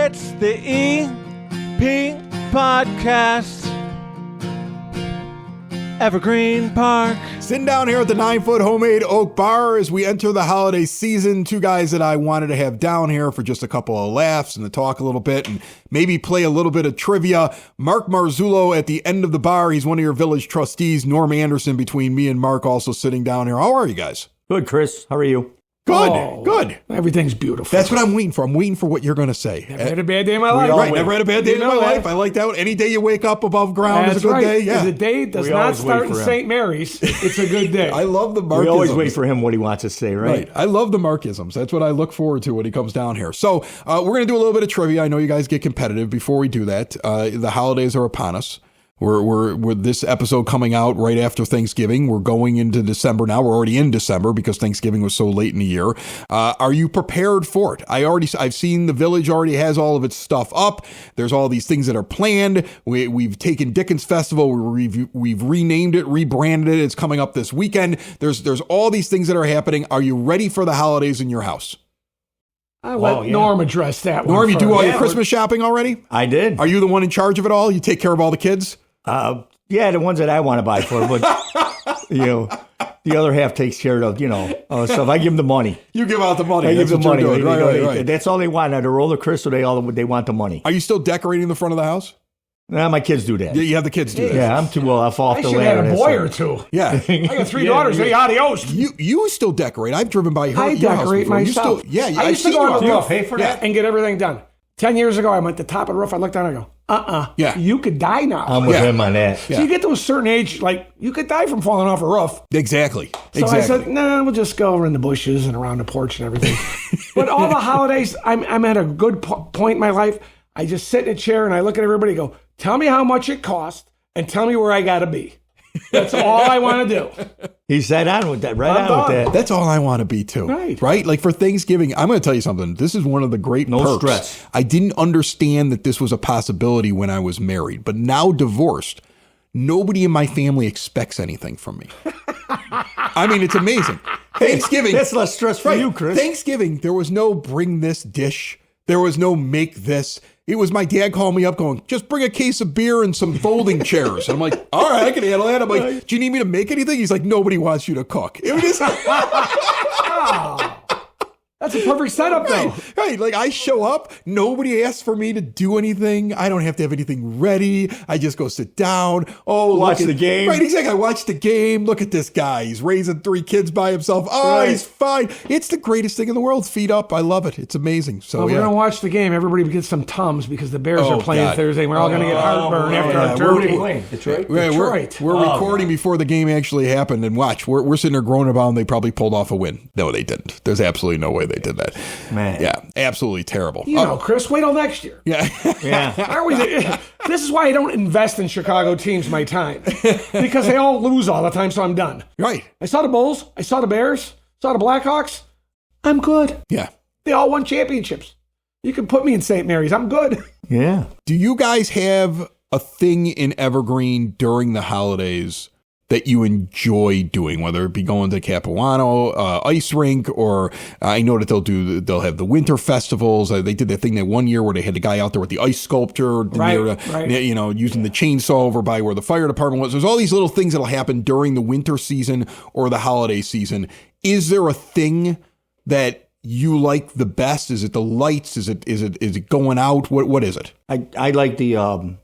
It's the EP Podcast. Evergreen Park. Sitting down here at the 9-foot homemade oak bar as we enter the holiday season. Two guys that I wanted to have down here for just a couple of laughs and to talk a little bit and maybe play a little bit of trivia. Mark Marzullo at the end of the bar. He's one of your village trustees. Norm Anderson between me and Mark also sitting down here. How are you guys? Good, Chris. How are you? Good, good. Everything's beautiful. That's what I'm waiting for. I'm waiting for what you're going to say. Never had a bad day in my life. Right, never had a bad day in my life. I like that one. Any day you wake up above ground is a good day. Yeah. The day does not start in St. Mary's. It's a good day. I love the Markisms. We always wait for him what he wants to say, right? I love the Markisms. That's what I look forward to when he comes down here. So we're going to do a little bit of trivia. I know you guys get competitive. Before we do that, the holidays are upon us. We're this episode coming out right after Thanksgiving. We're going into December now. We're already in December because Thanksgiving was so late in the year. Are you prepared for it? I've seen the village already has all of its stuff up. There's all these things that are planned. We've taken Dickens Festival. We've renamed it, rebranded it. It's coming up this weekend. There's all these things that are happening. Are you ready for the holidays in your house? I'll let Norm address that one. Norm, you do all your Christmas shopping already? I did. Are you the one in charge of it all? You take care of all the kids? Yeah, the ones that I want to buy for, but the other half takes care of, stuff. I give them the money. You give out the money. I give That's them what money. you're doing. Right. That's all they want. Now, to roll the Chris, or they want the money. Are you still decorating the front of the house? Nah, my kids do that. Yeah, you have the kids do that. Yeah, I'm too well. I'll fall off the ladder. I should have a boy or two. Yeah. I got three daughters. Hey, adios. You still decorate. I've driven by your I house decorate before. myself. I used to go on the roof pay for that? and get everything done. 10 years ago, I went to the top of the roof. I looked down and I go, Yeah. you could die now. I'm with him on that. So you get to a certain age, like, you could die from falling off a roof. Exactly. So I said, no, we'll just go in the bushes and around the porch and everything. But all the holidays, I'm at a good point in my life. I just sit in a chair and I look at everybody and go, tell me how much it cost and tell me where I got to be. That's all I want to do. He sat on with that, I'm on done. with that. That's all I want to be too. Right? Like for Thanksgiving, I'm going to tell you something. This is one of the great perks. Stress. I didn't understand that this was a possibility when I was married, but now divorced, nobody in my family expects anything from me. I mean, it's amazing. Thanksgiving. That's less stress for you, Chris. Thanksgiving, there was no bring this dish. There was no make this. It was my dad calling me up going, just bring a case of beer and some folding chairs. I'm like, all right, I can handle that. I'm like, do you need me to make anything? He's like, nobody wants you to cook. It was just... That's a perfect setup, though. Right. Like I show up, nobody asks for me to do anything. I don't have to have anything ready. I just go sit down. Watch the game. Right, exactly. I watch the game. Look at this guy. He's raising 3 kids by himself. Oh, He's fine. It's the greatest thing in the world. Feet up. I love it. It's amazing. So we're going to watch the game. Everybody gets some Tums because the Bears are playing Thursday. We're all going to get heartburn after our turkey. Detroit. We're recording before the game actually happened. And watch, we're sitting there groaning about them. They probably pulled off a win. No, they didn't. There's absolutely no way they did that. Man. Yeah, absolutely terrible. Chris, wait till next year. Yeah. This is why I don't invest in Chicago teams my time. Because they all lose all the time, so I'm done. Right. I saw the Bulls. I saw the Bears. Saw the Blackhawks. I'm good. Yeah. They all won championships. You can put me in St. Mary's. I'm good. Yeah. Do you guys have a thing in Evergreen during the holidays that you enjoy doing, whether it be going to Capuano ice rink, or I know that they'll have the winter festivals. They did that thing that one year where they had the guy out there with the ice sculpture, using the chainsaw over by where the fire department was. There's all these little things that'll happen during the winter season or the holiday season. Is there a thing that you like the best? Is it the lights? Is it going out? What is it? I like the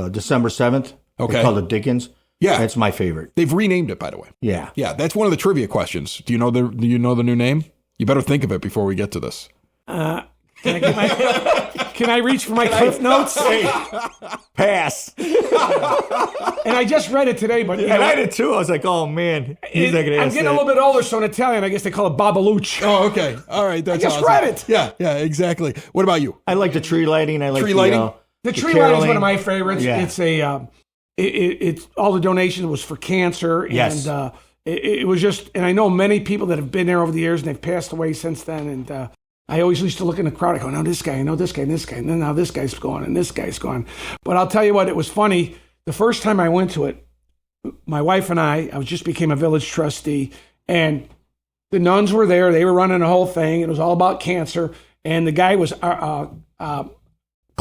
December 7th. Okay. They call it Dickens. Yeah, that's my favorite. They've renamed it, by the way. Yeah, that's one of the trivia questions. Do you know the new name? You better think of it before we get to this. Can I reach for my Cliff Notes? Pass. And I just read it today, but I did too. I was like, oh man, he's not gonna. I'm getting a little bit older, so in Italian, I guess they call it babaluch. Oh, okay, all right. That's I just read it. Yeah, exactly. What about you? I like the tree lighting. I like tree lighting. The tree lighting is one of my favorites. Yeah. It's a. It's all the donations was for cancer, and it was just. And I know many people that have been there over the years, and they've passed away since then. And I always used to look in the crowd. I go, "No, this guy. I know this guy, and this guy, and then now this guy's gone, and this guy's gone." But I'll tell you what, it was funny. The first time I went to it, my wife and I just became a village trustee, and the nuns were there. They were running the whole thing. It was all about cancer, and the guy was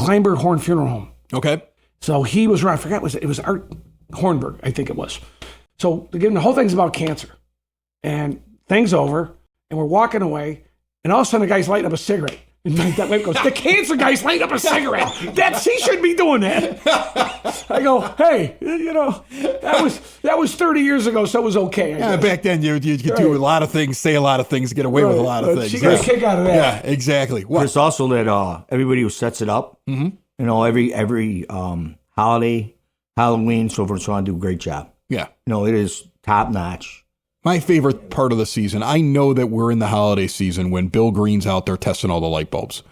Kleinberg Horn Funeral Home. Okay. So he was, I forgot, it was Art Hornberg, I think it was. So again, the whole thing's about cancer. And thing's over, and we're walking away, and all of a sudden the guy's lighting up a cigarette. And that wife goes, the cancer guy's lighting up a cigarette. He shouldn't be doing that. I go, hey, that was 30 years ago, so it was okay. Back then you could do a lot of things, say a lot of things, get away with a lot of things. She got a kick out of that. Yeah, exactly. What? Chris, also that everybody who sets it up, every holiday, Halloween, so forth and so on, do a great job. Yeah. It is top notch. My favorite part of the season, I know that we're in the holiday season when Bill Green's out there testing all the light bulbs.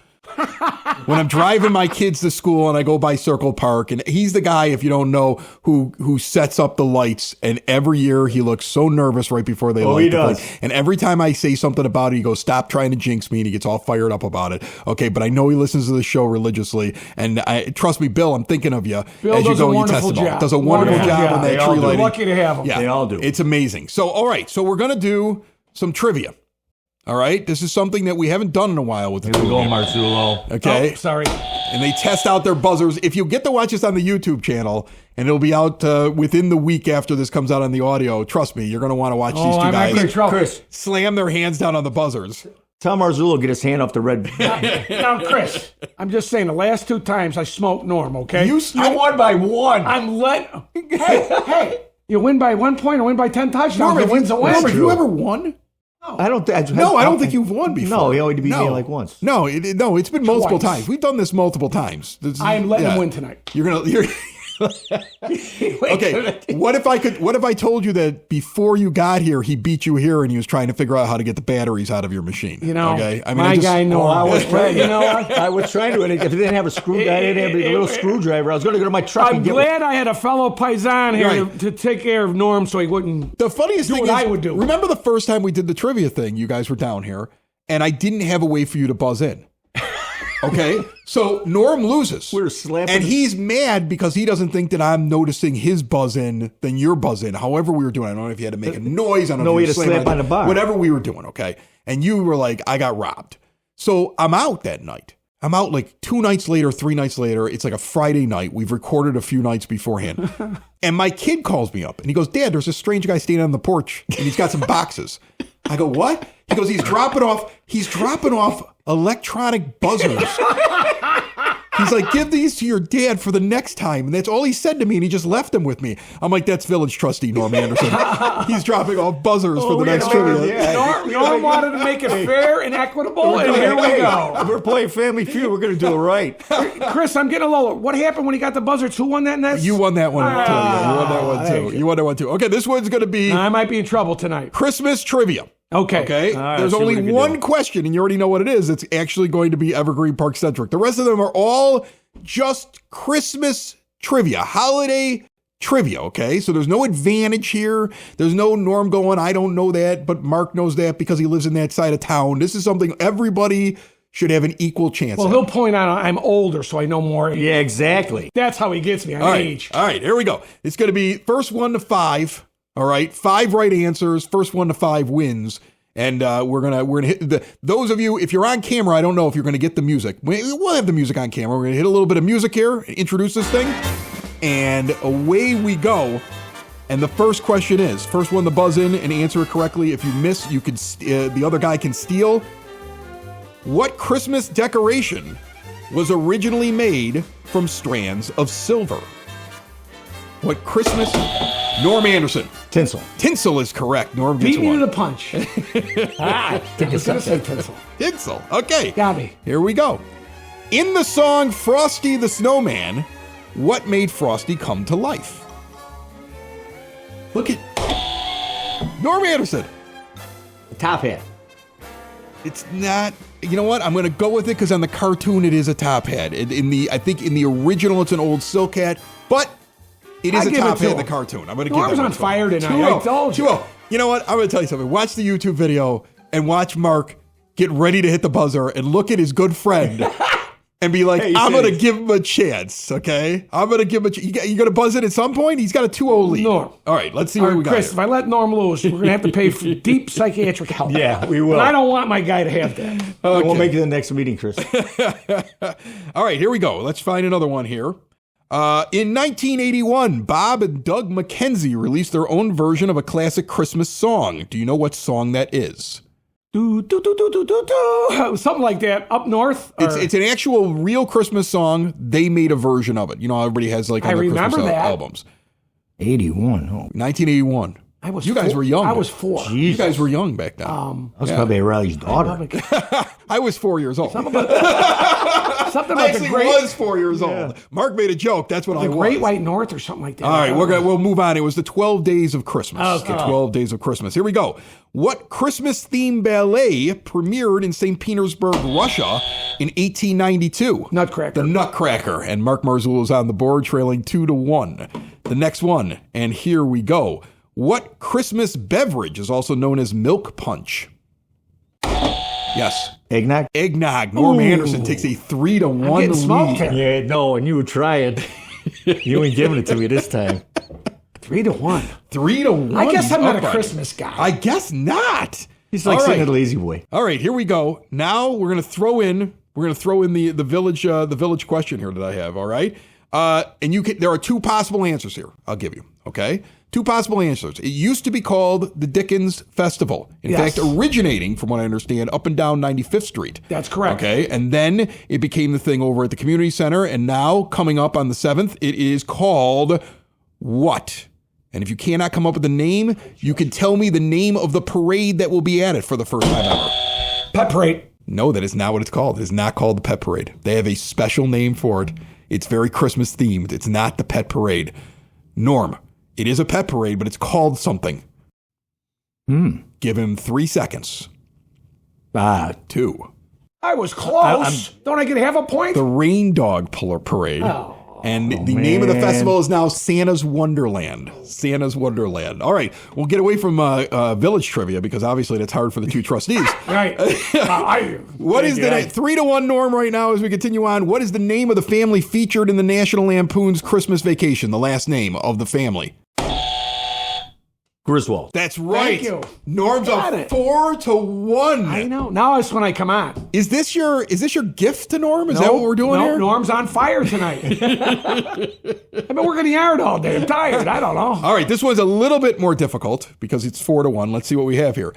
When I'm driving my kids to school and I go by Circle Park, and he's the guy, if you don't know, who sets up the lights, and every year he looks so nervous right before they light the lights. And every time I say something about it, he goes, stop trying to jinx me, and he gets all fired up about it. Okay, but I know he listens to the show religiously, and trust me, Bill, I'm thinking of you Bill as you does go a and you test wonderful them all. job. Does a wonderful job on that They all tree do. lighting. We're lucky to have them. Yeah, They all do. It's amazing. So, all right, so we're going to do some trivia. All right, this is something that we haven't done in a while with the Here we two go, of you. Marzullo. Okay. Oh, sorry. And they test out their buzzers. If you get to watch this on the YouTube channel, and it'll be out within the week after this comes out on the audio, trust me, you're going to want to watch these two I'm guys in trouble. Chris, slam their hands down on the buzzers. tell Marzullo get his hand off the red. Now, Chris, I'm just saying the last 2 times I smoked Norm, okay? You won by 1. I'm hey, you win by 1 point or win by 10 touchdowns. The win's a win. Have you ever won? I don't think. No, I don't think you've won before. No, he only beat me like once. No, it's been multiple Twice. times. We've done this multiple times. I'm letting him win tonight. You're okay. What if I told you that before you got here, he beat you here and he was trying to figure out how to get the batteries out of your machine? Okay, I mean, my guy Norm. I was trying. I was trying to. If it didn't have a screwdriver, I didn't have a little screwdriver. I was going to go to my truck I'm and get. glad I had a fellow paisan here Right. to take care of Norm so he wouldn't. The funniest thing what is, I would do. remember the first time we did the trivia thing? You guys were down here, and I didn't have a way for you to buzz in. Okay, so Norm loses. We're slapping- and he's mad because he doesn't think that I'm noticing his buzz in than your buzz in. However, we were doing. I don't know if you had to make a noise. I don't know No, if we you had to slammed slap on the bar. Whatever we were doing. Okay, and you were like, I got robbed. So I'm out that night. I'm out like 2 nights later, 3 nights later. It's like a Friday night. We've recorded a few nights beforehand. And my kid calls me up and he goes, Dad, there's a strange guy standing on the porch and he's got some boxes. I go, what? He goes, he's dropping off electronic buzzers. He's like, give these to your dad for the next time. And that's all he said to me. And he just left them with me. I'm like, that's village trustee Norm Anderson. He's dropping off buzzers for the next trivia. Norm wanted to make it fair and equitable, and here we go. If we're playing Family Feud, we're going to do it right. Chris, I'm getting a lower. What happened when he got the buzzers? Who won that next? You won that one too. Yeah, you won that one too. You won that one too. Okay, this one's going to be I might be in trouble tonight. Christmas trivia. Okay. Okay. right, There's let's see only what we can one do. question, and you already know what it is. It's actually going to be Evergreen Park centric. The rest of them are all just Christmas trivia, holiday trivia. Okay. So there's no advantage here. There's no Norm going, I don't know that, but Mark knows that because he lives in that side of town. This is something everybody should have an equal chance Well, at. he'll point out I'm older, so I know more. Yeah, exactly. That's how he gets me on All right. age. All right. Here we go. It's going to be first 1 to 5. All right. 5 right answers. First 1 to 5 wins. And we're gonna hit those of you, if you're on camera, I don't know if you're gonna get the music. We'll have the music on camera. We're gonna hit a little bit of music here, introduce this thing, and away we go. And the first question is, first one to buzz in and answer it correctly. If you miss, you could the other guy can steal. What Christmas decoration was originally made from strands of silver? What Christmas? Norm Anderson. Tinsel. Tinsel is correct. Norm gets Beat me one. to the punch. I was going to say tinsel. Tinsel. Okay. Got me. Here we go. In the song Frosty the Snowman, what made Frosty come to life? Look at Norm Anderson. The top hat. It's not. You know what? I'm going to go with it because on the cartoon it is a top hat. I think in the original it's an old silk hat, but it is I a give top it to hat in him. the cartoon. I'm going to give Norm's that one on to him. fire tonight. 2-0. I told you. 2-0. You know what? I'm going to tell you something. Watch the YouTube video and watch Mark get ready to hit the buzzer and look at his good friend and be like, Hey, I'm going to thanks. give him a chance, okay? I'm going to give him a chance. You going to buzz it at some point? He's got a 2-0 lead. Norm. All right, let's see All what right, we got Chris, here. if I let Norm loose, we're going to have to pay for deep psychiatric help. Yeah, we will. And I don't want my guy to have that. We'll make it the next meeting, Chris. All right, here we go. Let's find another one here. In 1981, Bob and Doug McKenzie released their own version of a classic Christmas song. Do you know what song that is? Do, do, do, do, do, do, do. Something like that. Up north. It's an actual real Christmas song. They made a version of it. You know, everybody has like on I their Christmas remember that. albums. 81. Oh, 1981. You guys were young. I was 4. You guys were young back then. I was probably Riley's daughter. I was 4 years old. Something about I actually the great, was 4 years old. Mark made a joke. That's what I was. Great White North or something like that. All right, we'll move on. It was the 12 Days of Christmas. Okay. The 12 Days of Christmas. Here we go. What Christmas-themed ballet premiered in St. Petersburg, Russia in 1892? Nutcracker. The Nutcracker. And Mark Marzullo is on the board, trailing 2-1. The next one, and here we go. What Christmas beverage is also known as milk punch? Yes. Eggnog? Eggnog. Norm Anderson takes a 3-1 getting smoked lead. here. Yeah, no, and you were trying. You ain't giving it to me this time. 3-1. 3-1. I guess I'm not a Upright. Christmas guy. I guess not. He's like All sitting right. at Lazy Boy. All right, here we go. Now we're gonna throw in the village question here that I have. All right, and there are 2 possible answers here. I'll give you. Okay, 2 possible answers. It used to be called the Dickens Festival. In Yes. fact, originating, from what I understand, up and down 95th Street. That's correct. Okay, and then it became the thing over at the community center, and now coming up on the 7th, it is called what? And if you cannot come up with the name, you can tell me the name of the parade that will be at it for the first time ever. Pet parade. No, that is not what it's called. It is not called the Pet Parade. They have a special name for it. It's very Christmas themed. It's not the Pet Parade. Norm, it is a pet parade, but it's called something. Give him 3 seconds. 2. I was close. Don't I get half a point? The Rain Dog Parade. And the name of the festival is now Santa's Wonderland. Santa's Wonderland. All right, we'll get away from village trivia because obviously that's hard for the 2 trustees. Right. What is the 3-1 Norm right now as we continue on? What is the name of the family featured in the National Lampoon's Christmas Vacation? The last name of the family. Griswold. That's right. Thank you. Norm's Got up it. 4-1. I know. Now it's when I come on. Is this your gift to Norm? Is that what we're doing here? Norm's on fire tonight. I've been working the yard all day. I'm tired. I don't know. All right, this one's a little bit more difficult because it's 4-1. Let's see what we have here.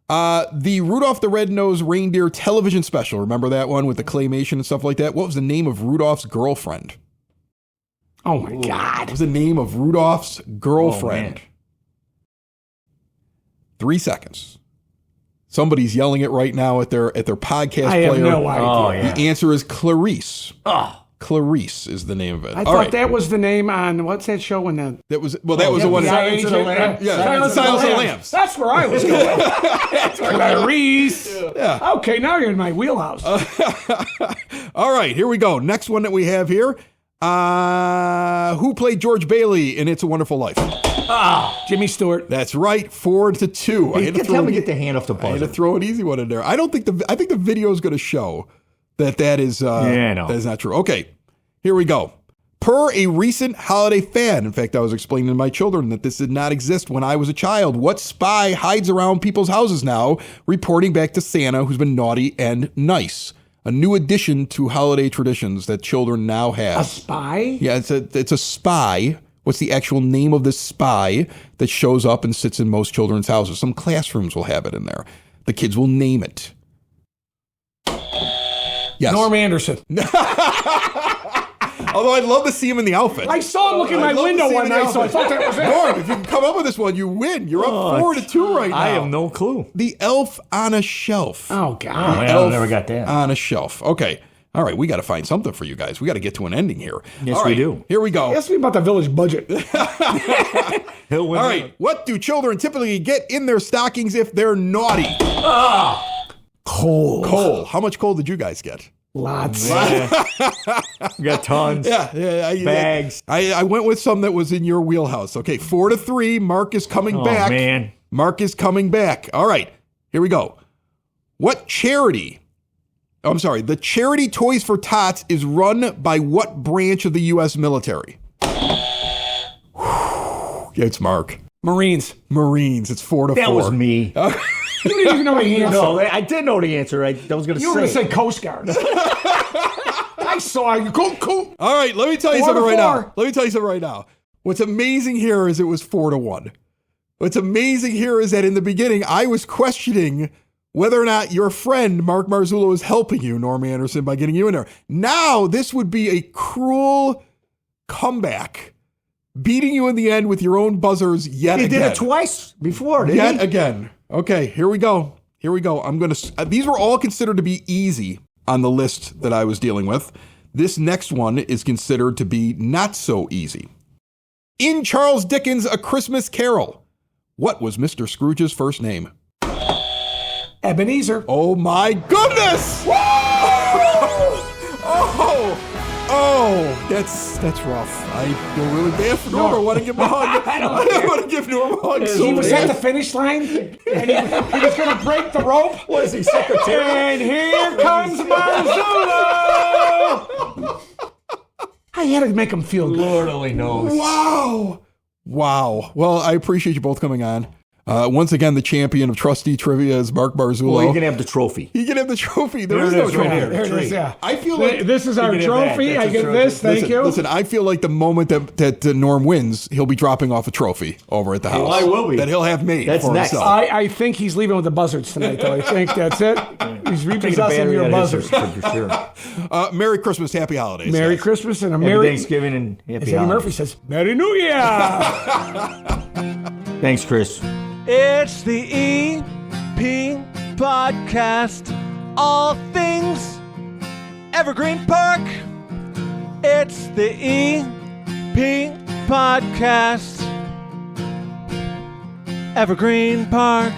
The Rudolph the Red-Nosed Reindeer television special. Remember that one with the claymation and stuff like that? What was the name of Rudolph's girlfriend? Oh my God. What was the name of Rudolph's girlfriend? 3 seconds. Somebody's yelling it right now at their podcast I player. have no idea. Oh, yeah. The answer is Clarice. Clarice is the name of it. I thought that was the name on what's that show when that was the one. Silence of the Lambs. Yeah, Silence of the Lambs. That's where I was going. That's where Clarice. Yeah. Okay, now you're in my wheelhouse. All right, here we go. Next one that we have here. Who played George Bailey in It's a Wonderful Life? Jimmy Stewart. That's right, 4-2. I had to Tell me to get the hand off the I had to buzzer. throw an easy one in there. I think the video is going to show that is Yeah, I know. that is not true. Okay, here we go. Per a recent holiday fad, in fact, I was explaining to my children that this did not exist when I was a child. What spy hides around people's houses now, reporting back to Santa, who's been naughty and nice? A new addition to holiday traditions that children now have. A spy? Yeah, it's a spy. What's the actual name of this spy that shows up and sits in most children's houses? Some classrooms will have it in there. The kids will name it. Yes. Norm Anderson. Although I'd love to see him in the outfit. I saw him look in my I'd love to window see him one in the night, so I outfit. thought that was it. Norm, if you can come up with this one, you win. You're up 4-2 right now. I have no clue. The Elf on a Shelf. Oh, God. I never got that. On a Shelf. Okay. All right, we got to find something for you guys. We got to get to an ending here. Yes, All we right, do. Here we go. Ask me about the village budget. He'll win. All right, what do children typically get in their stockings if they're naughty? Coal. Coal. How much coal did you guys get? Lots. We got tons. Yeah. Bags. I went with some that was in your wheelhouse. Okay, 4-3. Mark is coming back. Oh, man. Mark is coming back. All right, here we go. What charity I'm sorry. The charity Toys for Tots is run by what branch of the U.S. military? It's Mark. Marines. It's 4-4. That was me. You didn't even know the answer. No, I did know the answer. I was going to say. You were going to say Coast Guard. I saw you. Cool. All right, let me tell you something right now. What's amazing here is it was 4-1. What's amazing here is that in the beginning, I was questioning whether or not your friend, Mark Marzullo, is helping you, Norm Anderson, by getting you in there. Now, this would be a cruel comeback, beating you in the end with your own buzzers yet again. He did it twice before, didn't he? Yet again. Okay, here we go. I'm going to... these were all considered to be easy on the list that I was dealing with. This next one is considered to be not so easy. In Charles Dickens' A Christmas Carol, what was Mr. Scrooge's first name? Ebenezer. Oh my goodness! That's rough. I feel really bad for Norm. I want to give him a hug. I want to give Norm a hug. He was at the finish line, and he was going to break the rope. What is he, secretary? And here comes Marzullo! I had to make him feel good. Lord only knows. Wow. Well, I appreciate you both coming on. Once again, the champion of Trustee Trivia is Mark Marzullo. Well, you can have the trophy. He can have the trophy. There There is it no is, trophy. right here. There it is, yeah. I feel like... This is our can have that. trophy. That's I a get trophy. this. Thank you. Listen, I feel like the moment that Norm wins, he'll be dropping off a trophy over at the house. Well, I will be. That he'll have made That's for next. himself. I think he's leaving with the buzzards tonight, though. I think that's it. He's repossessing your buzzards. For sure. Merry Christmas, Happy Holidays. Merry guys. Christmas and a Happy Merry Thanksgiving and happy As Eddie holidays. Murphy says, Merry New Year! Thanks, Chris. It's the EP Podcast. All things Evergreen Park. It's the EP Podcast. Evergreen Park.